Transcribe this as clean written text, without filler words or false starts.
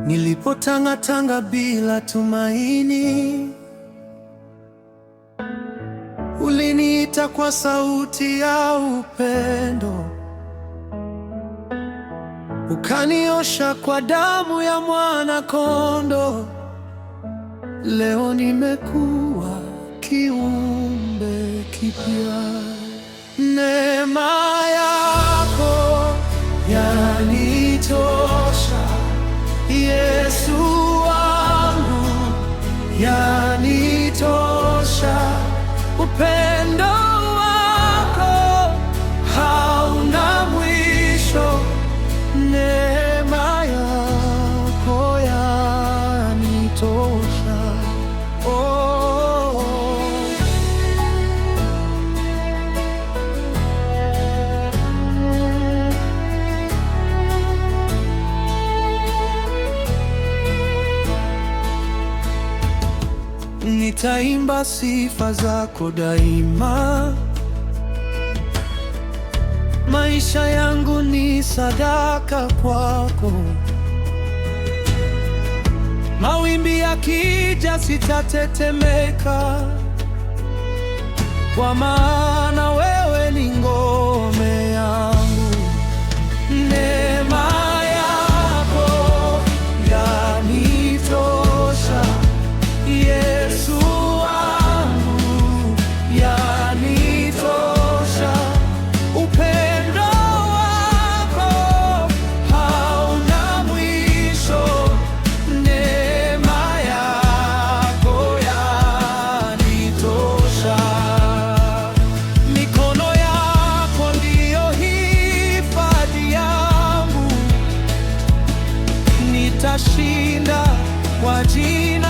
Nilipotangatanga bila tumaini, uliniita kwa sauti ya upendo, ukaniosha kwa damu ya mwana-kondoo. Leo nimekuwa kiumbe kipya. Neema yako yanitosha, Yesu wangu, yanitosha. Upendo wako hauna mwisho. Neema yako yanitosha. Nitaimba sifa zako daima. Maisha yangu ni sadaka kwako. Mawimbi yakija sitatetemeka, kwa maana wewe ni ngome yangu. Neema yako yanitosha, Yesu wangu, yanitosha. Upendo wako hauna mwisho. Neema yako yanitosha. Mikono yako ndiyo hifadhi yangu. Nitashinda kwa jina